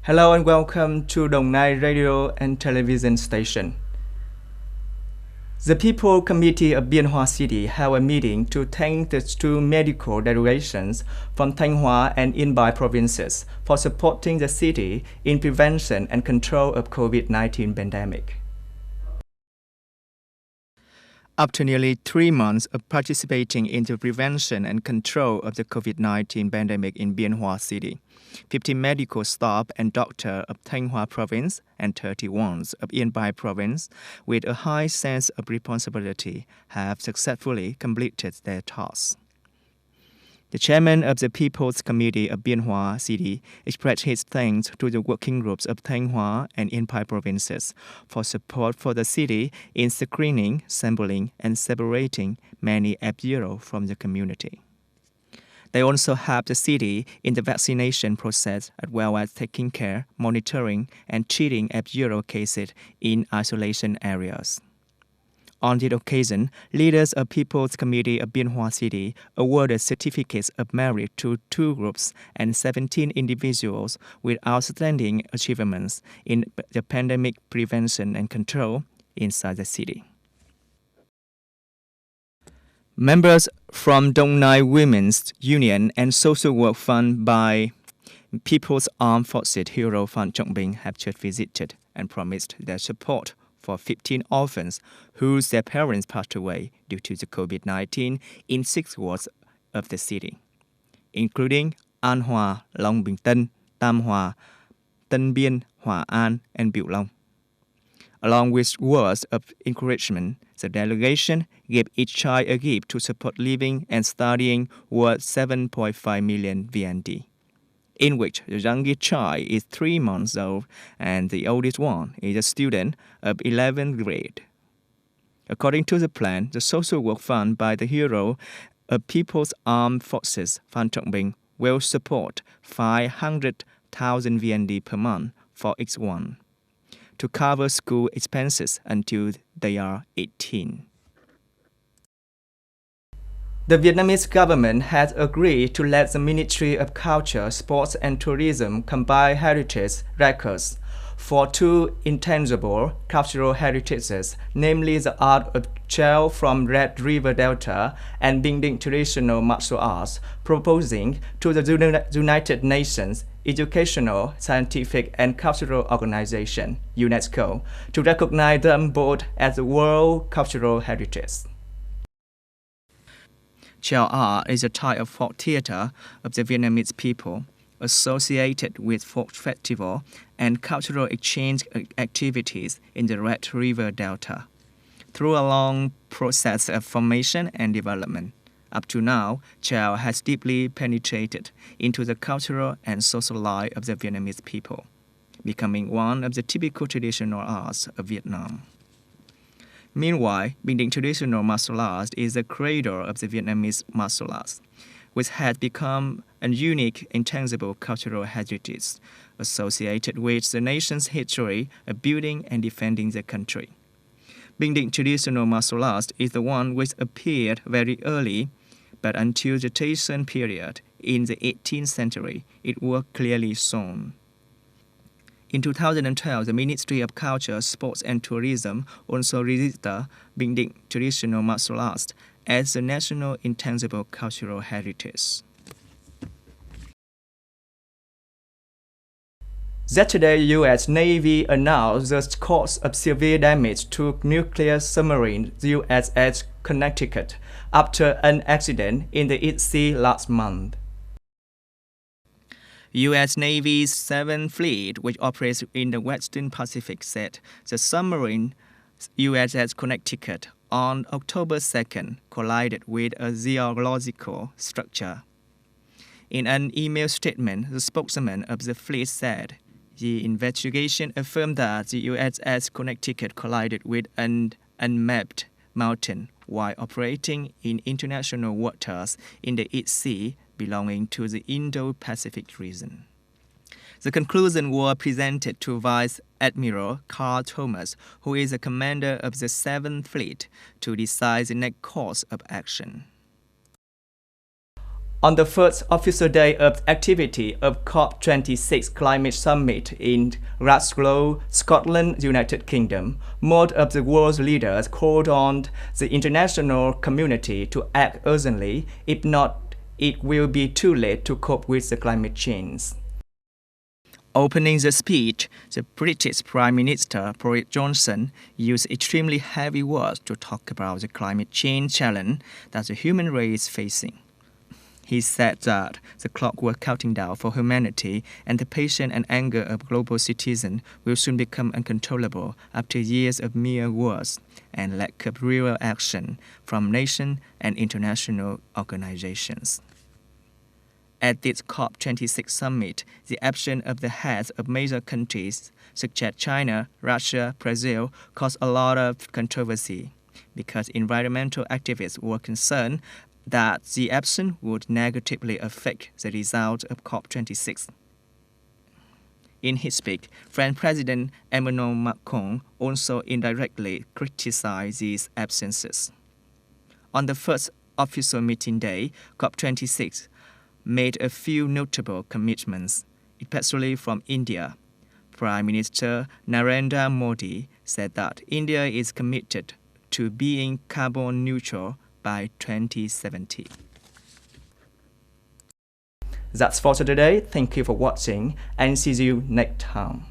Hello and welcome to Đồng Nai Radio and Television Station. The People Committee of Biên Hòa City held a meeting to thank the two medical delegations from Thanh Hóa and Yên Bái provinces for supporting the city in prevention and control of COVID-19 pandemic. After nearly 3 months of participating in the prevention and control of the COVID-19 pandemic in Biên Hòa City, 50 medical staff and doctors of Thanh Hóa Province and 31 of Yên Bái Province, with a high sense of responsibility, have successfully completed their tasks. The chairman of the People's Committee of Biên Hòa City expressed his thanks to the working groups of Thanh Hóa and Yên Bái provinces for support for the city in screening, sampling, and separating many F0 from the community. They also helped the city in the vaccination process as well as taking care, monitoring, and treating F0 cases in isolation areas. On this occasion, leaders of People's Committee of Biên Hòa City awarded certificates of merit to 2 groups and 17 individuals with outstanding achievements in the pandemic prevention and control inside the city. Members from Đồng Nai Women's Union and Social Work Fund by People's Armed Forces Hero Phan Trọng Bình have just visited and promised their support for 15 orphans whose their parents passed away due to the COVID-19 in 6 wards of the city, including An Hòa, Long Bình Tân, Tam Hòa, Tân Biên, Hòa An, and Biểu Long. Along with words of encouragement, the delegation gave each child a gift to support living and studying worth 7.5 million VND, in which the youngest child is 3 months old and the oldest one is a student of 11th grade. According to the plan, the social work fund by the hero of People's Armed Forces, Phan Trọng Bình, will support 500,000 VND per month for each one to cover school expenses until they are 18. The Vietnamese government has agreed to let the Ministry of Culture, Sports and Tourism combine heritage records for 2 intangible cultural heritages, namely the art of Chel from Red River Delta and Bình Định traditional martial arts, proposing to the United Nations Educational, Scientific and Cultural Organization, UNESCO, to recognize them both as World Cultural Heritage. Chel art is a type of folk theater of the Vietnamese people, associated with folk festival and cultural exchange activities in the Red River Delta. Through a long process of formation and development, up to now, Chel has deeply penetrated into the cultural and social life of the Vietnamese people, becoming one of the typical traditional arts of Vietnam. Meanwhile, Bình Định traditional martial arts is the cradle of the Vietnamese martial arts, which has become a unique, intangible cultural heritage associated with the nation's history of building and defending the country. Bình Định traditional martial arts is the one which appeared very early, but until the Tayson period in the 18th century, it was clearly shown. In 2012, the Ministry of Culture, Sports and Tourism also registered Bình Định traditional martial arts as a national intangible cultural heritage. Yesterday, U.S. Navy announced the cause of severe damage to nuclear submarine USS Connecticut after an accident in the East Sea last month. U.S. Navy's 7th Fleet, which operates in the Western Pacific, said the submarine USS Connecticut on October 2nd collided with a geological structure. In an email statement, the spokesman of the fleet said, the investigation affirmed that the USS Connecticut collided with an unmapped mountain while operating in international waters in the East Sea belonging to the Indo-Pacific region. The conclusion was presented to Vice Admiral Carl Thomas, who is the commander of the 7th Fleet, to decide the next course of action. On the first official day of activity of COP26 Climate Summit in Glasgow, Scotland, United Kingdom, most of the world's leaders called on the international community to act urgently. If not, it will be too late to cope with the climate change. Opening the speech, the British Prime Minister Boris Johnson used extremely heavy words to talk about the climate change challenge that the human race is facing. He said that the clock was counting down for humanity and the passion and anger of global citizens will soon become uncontrollable after years of mere words and lack of real action from nations and international organizations. At this COP26 summit, the action of the heads of major countries such as China, Russia, Brazil caused a lot of controversy because environmental activists were concerned that the action would negatively affect the result of COP26. In his speech, French President Emmanuel Macron also indirectly criticized these absences. On the first official meeting day, COP26 made a few notable commitments, especially from India. Prime Minister Narendra Modi said that India is committed to being carbon neutral by 2070. That's for today. Thank you for watching and see you next time.